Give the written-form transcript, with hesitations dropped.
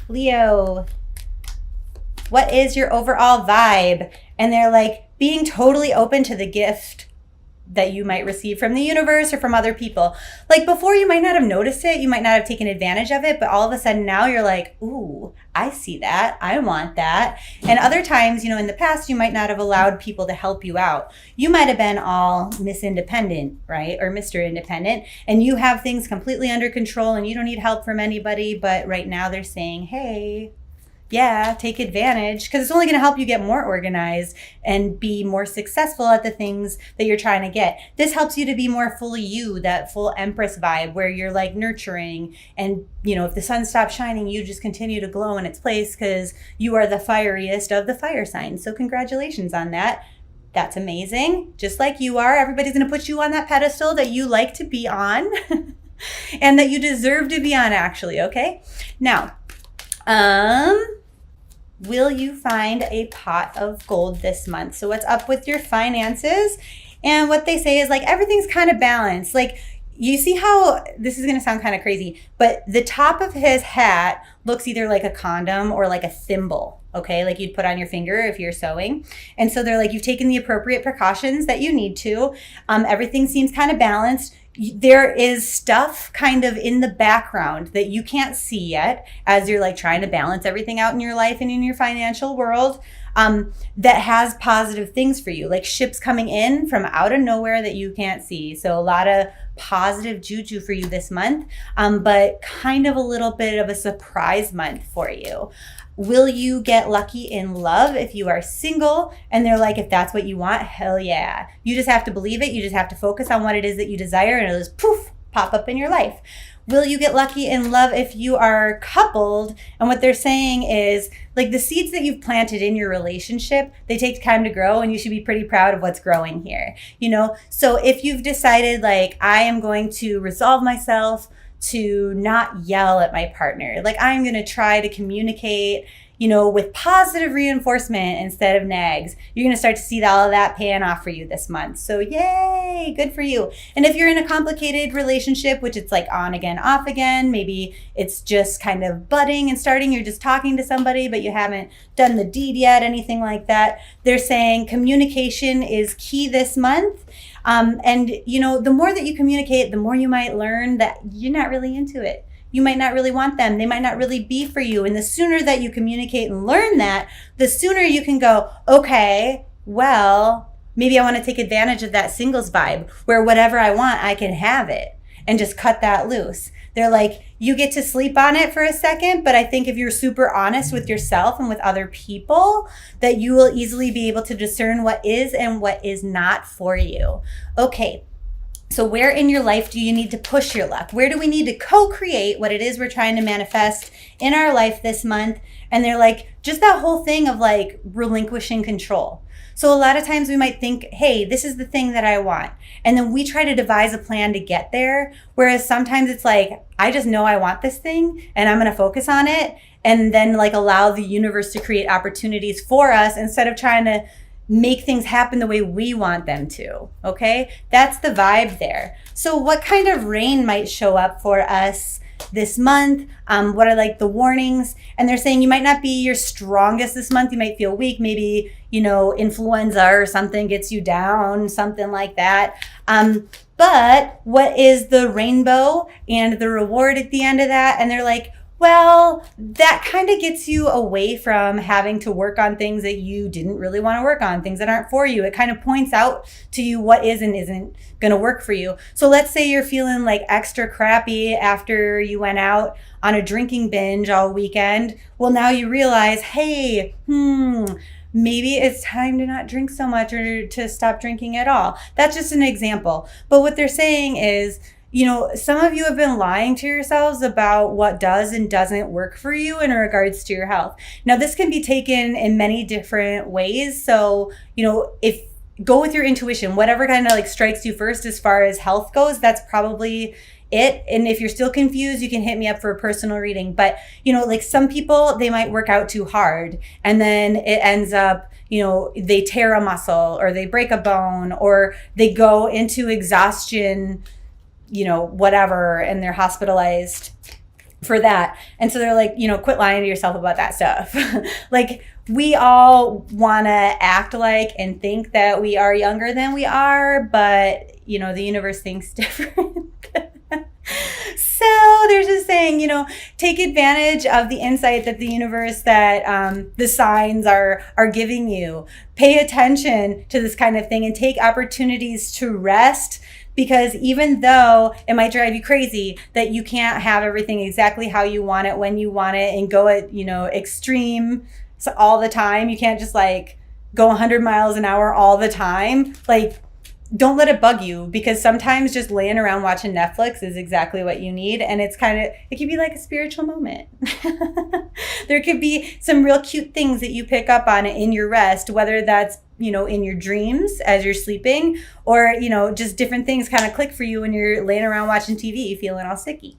Leo, what is your overall vibe? And they're like being totally open to the gift that you might receive from the universe or from other people. Like before, you might not have noticed it, you might not have taken advantage of it, but all of a sudden now you're like, ooh, I see that, I want that. And other times, in the past, you might not have allowed people to help you out. You might have been all Miss Independent, right? Or Mr. Independent, and you have things completely under control and you don't need help from anybody, but right now they're saying, hey, yeah, take advantage, because it's only going to help you get more organized and be more successful at the things that you're trying to get. This helps you to be more fully you, that full Empress vibe where you're like nurturing and, if the sun stops shining, you just continue to glow in its place because you are the fieriest of the fire signs. So congratulations on that. That's amazing. Just like you are, everybody's going to put you on that pedestal that you like to be on and that you deserve to be on, actually, okay? Now, will you find a pot of gold this month? So what's up with your finances? And what they say is like everything's kind of balanced. Like you see how this is going to sound kind of crazy, but the top of his hat looks either like a condom or like a thimble. Okay, like you'd put on your finger if you're sewing. And so they're like, you've taken the appropriate precautions that you need to. Everything seems kind of balanced. There is stuff kind of in the background that you can't see yet as you're like trying to balance everything out in your life and in your financial world, that has positive things for you, like ships coming in from out of nowhere that you can't see. So a lot of positive juju for you this month, but kind of a little bit of a surprise month for you. Will you get lucky in love if you are single? And they're like, if that's what you want, hell yeah. You just have to believe it. You just have to focus on what it is that you desire and it'll just poof, pop up in your life. Will you get lucky in love if you are coupled? And what they're saying is like the seeds that you've planted in your relationship, they take time to grow and you should be pretty proud of what's growing here. So if you've decided like, I am going to resolve myself to not yell at my partner. Like I'm going to try to communicate, with positive reinforcement instead of nags. You're going to start to see all of that paying off for you this month. So yay, good for you. And if you're in a complicated relationship, which it's like on again, off again, maybe it's just kind of budding and starting, you're just talking to somebody, but you haven't done the deed yet, anything like that. They're saying communication is key this month. And the more that you communicate, the more you might learn that you're not really into it. You might not really want them. They might not really be for you. And the sooner that you communicate and learn that, the sooner you can go, okay, well, maybe I want to take advantage of that singles vibe where whatever I want, I can have it and just cut that loose. They're like, you get to sleep on it for a second, but I think if you're super honest with yourself and with other people, that you will easily be able to discern what is and what is not for you. Okay. So where in your life do you need to push your luck? Where do we need to co-create what it is we're trying to manifest in our life this month? And they're like, just that whole thing of like relinquishing control. So a lot of times we might think, hey, this is the thing that I want. And then we try to devise a plan to get there. Whereas sometimes it's like, I just know I want this thing and I'm going to focus on it. And then like allow the universe to create opportunities for us instead of trying to make things happen the way we want them to. Okay. That's the vibe there. So what kind of rain might show up for us this month? What are like the warnings? And they're saying you might not be your strongest this month. You might feel weak. Maybe, influenza or something gets you down, something like that. But what is the rainbow and the reward at the end of that? And they're like, well, that kind of gets you away from having to work on things that you didn't really want to work on, things that aren't for you. It kind of points out to you what is and isn't going to work for you. So let's say you're feeling like extra crappy after you went out on a drinking binge all weekend. Well, now you realize, hey, maybe it's time to not drink so much or to stop drinking at all. That's just an example. But what they're saying is, some of you have been lying to yourselves about what does and doesn't work for you in regards to your health. Now, this can be taken in many different ways. So, if go with your intuition, whatever kind of like strikes you first as far as health goes, that's probably it. And if you're still confused, you can hit me up for a personal reading. But, like some people, they might work out too hard and then it ends up, they tear a muscle or they break a bone or they go into exhaustion, whatever, and they're hospitalized for that. And so they're like, quit lying to yourself about that stuff. Like, we all want to act like and think that we are younger than we are, but the universe thinks different. So there's this saying, take advantage of the insight that the universe, that the signs are giving you. Pay attention to this kind of thing and take opportunities to rest, because even though it might drive you crazy that you can't have everything exactly how you want it when you want it and go at, extreme all the time, you can't just like go 100 miles an hour all the time. Like, don't let it bug you, because sometimes just laying around watching Netflix is exactly what you need. And it could be like a spiritual moment. There could be some real cute things that you pick up on in your rest, whether that's, in your dreams as you're sleeping, or, just different things kind of click for you when you're laying around watching TV feeling all sicky.